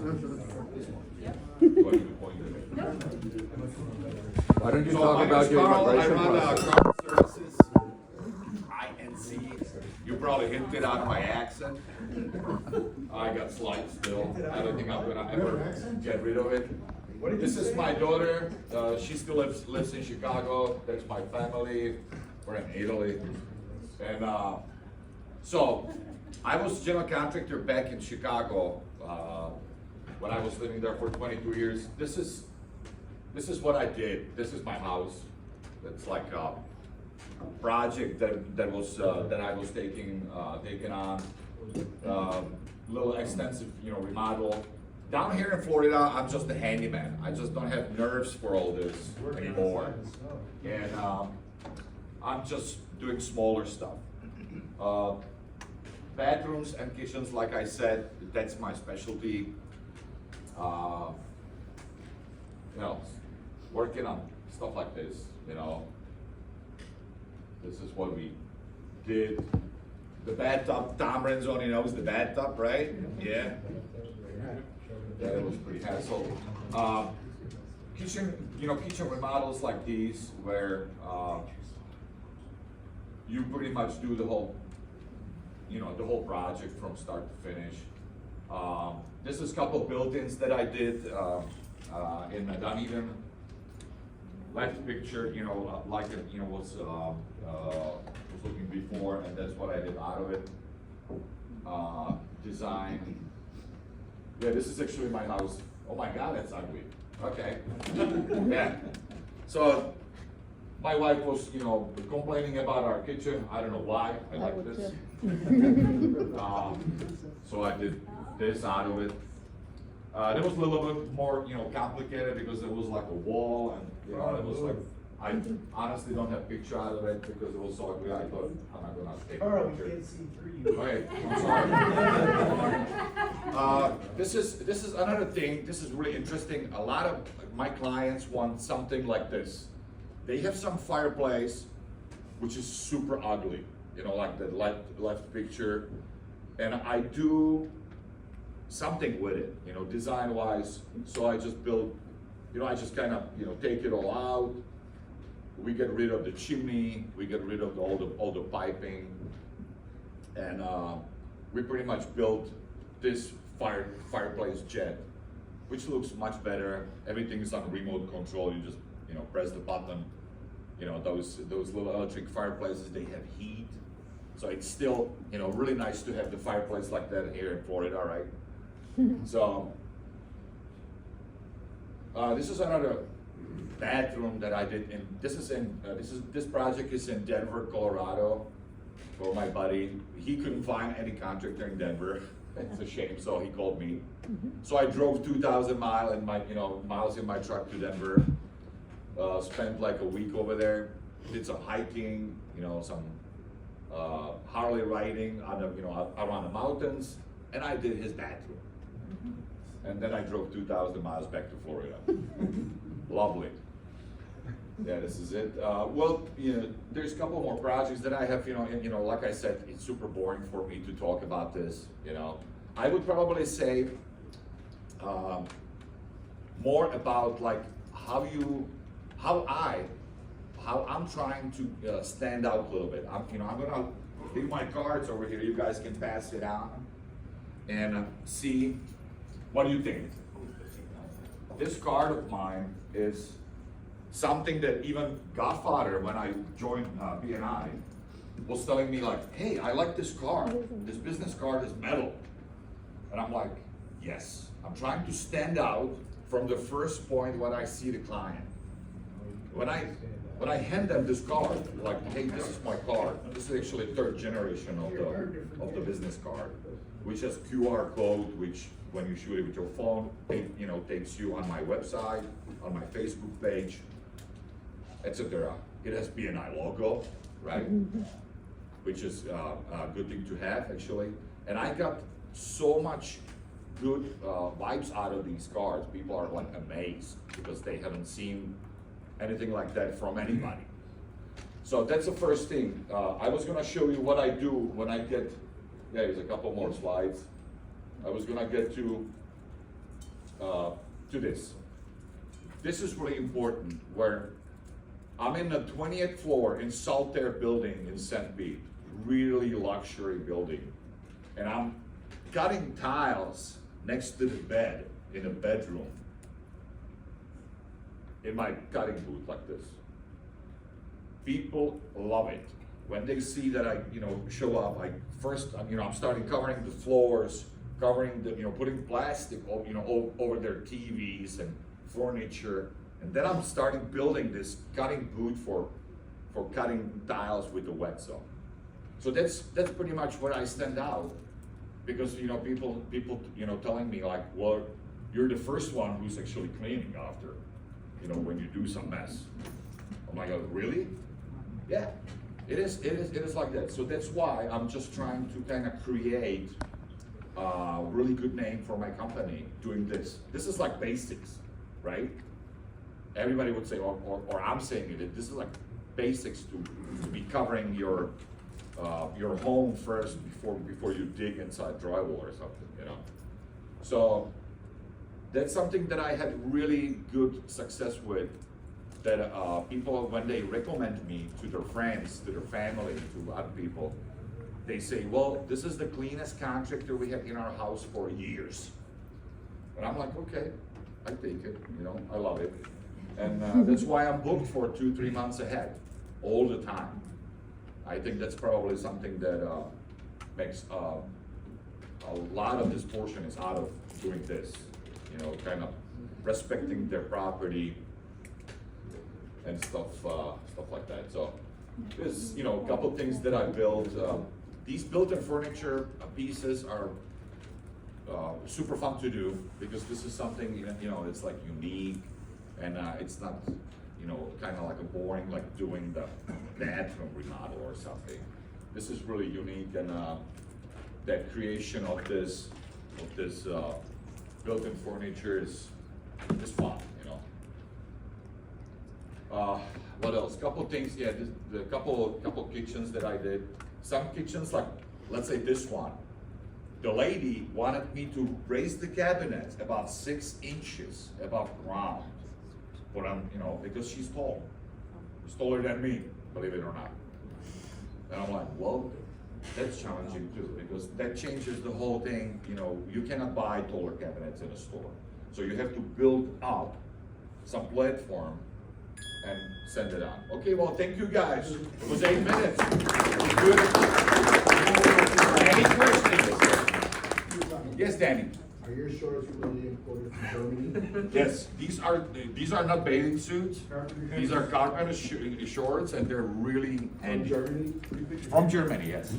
Why don't you So talk my name about is your Karel. I immigration run process? Karel Services, INC. You probably hinted out of my accent. I got slight still. I don't think I'm gonna ever get rid of it. This is my daughter. She still lives in Chicago. That's my family. We're in Italy. And so I was general contractor back in Chicago when I was living there for 22 years. This is what I did. This is my house. It's like a project that I was taking on. Little extensive, remodel. Down here in Florida, I'm just a handyman. I just don't have nerves for all this anymore. And I'm just doing smaller stuff. Bathrooms and kitchens, like I said, that's my specialty. Working on stuff like this, This is what we did. The bathtub, Tom Renzoni knows the bathtub, right? Yeah. That was pretty hassle. Kitchen remodels like these, where you pretty much do the whole project from start to finish. This is a couple built-ins that I did in Dunedin. Left picture, like it, was looking before, and that's what I did out of it. Design. Yeah, this is actually my house. Oh my God, that's ugly. Okay. Yeah. So my wife was, complaining about our kitchen. I don't know why. I like this. So I did this out of it. It was a little bit more, complicated because there was like a wall, and it was like, I honestly don't have a picture out of it because it was so ugly. I thought I'm not gonna take a Karel, we picture. can't see through you. Okay, I'm sorry. This is another thing. This is really interesting. A lot of my clients want something like this. They have some fireplace, which is super ugly. Like the left picture, and I do something with it, design wise. So I just build, I just kind of, take it all out. We get rid of the chimney, we get rid of all the piping, and we pretty much built this fireplace jet, which looks much better. Everything is on remote control. You just, press the button. Those little electric fireplaces, they have heat. So it's still, really nice to have the fireplace like that here in Florida, right? So, this is another bathroom that I did this project is in Denver, Colorado, for my buddy. He couldn't find any contractor in Denver. It's a shame, so he called me. So I drove 2,000 miles in my truck to Denver. Spent like a week over there. Did some hiking, some Harley riding around the mountains, and I did his bathroom. And then I drove 2,000 miles back to Florida. Lovely. Yeah, this is it. There's a couple more projects that I have. Like I said, it's super boring for me to talk about this. I would probably say more about like how I'm trying to stand out a little bit. I'm gonna leave my cards over here. You guys can pass it on and see. What do you think? This card of mine is something that even Godfather, when I joined BNI, was telling me like, hey, I like this card. This business card is metal. And I'm like, yes. I'm trying to stand out from the first point when I see the client. When I hand them this card, like, hey, this is my card. This is actually third generation of the business card, which has QR code, which when you shoot it with your phone, it takes you on my website, on my Facebook page, etc. It has BNI logo, right? Which is a good thing to have, actually. And I got so much good vibes out of these cards. People are like amazed because they haven't seen anything like that from anybody. So that's the first thing. I was gonna show you what I do when I get, there's a couple more slides. I was gonna get to to this. This is really important, where I'm in the 20th floor in Saltaire building in St. Pete, really luxury building. And I'm cutting tiles next to the bed in a bedroom in my cutting booth like this. People love it. When they see that I, show up, I'm starting covering the floors, covering the, putting plastic, over their TVs and furniture. And then I'm starting building this cutting booth for cutting tiles with the wet zone. So that's pretty much where I stand out, because people telling me like, well, you're the first one who's actually cleaning after, when you do some mess. I'm like, oh, really? Yeah, it is like that. So that's why I'm just trying to kind of create a really good name for my company doing this. This is like basics, right? Everybody would say, or I'm saying it, this is like basics to be covering your home first before you dig inside drywall or something, So that's something that I had really good success with, that people, when they recommend me to their friends, to their family, to other people, they say, well, this is the cleanest contractor we had in our house for years. And I'm like, okay, I take it, I love it. And that's why I'm booked for 2-3 months ahead, all the time. I think that's probably something that makes a lot of this portion is out of doing this, kind of respecting their property and stuff like that. So there's, a couple things that I built. These built-in furniture pieces are super fun to do, because this is something, it's like unique, and it's not, kind of like a boring, like doing the bathroom remodel or something. This is really unique, and that creation of this built-in furniture is fun, What else? Couple things, yeah. The couple kitchens that I did. Some kitchens, like let's say this one. The lady wanted me to raise the cabinet about 6 inches above ground, but I'm, because she's tall. She's taller than me, believe it or not. And I'm like, well, that's challenging too, because that changes the whole thing. You cannot buy taller cabinets in a store, so you have to build up some platform and send it on. Okay, well, thank you guys. It was 8 minutes. Good. Any questions? Yes, Danny. Are your shorts really imported from Germany? Yes, these are not bathing suits. These are carpenter shorts, and they're really From handy. Germany? From Germany, yes.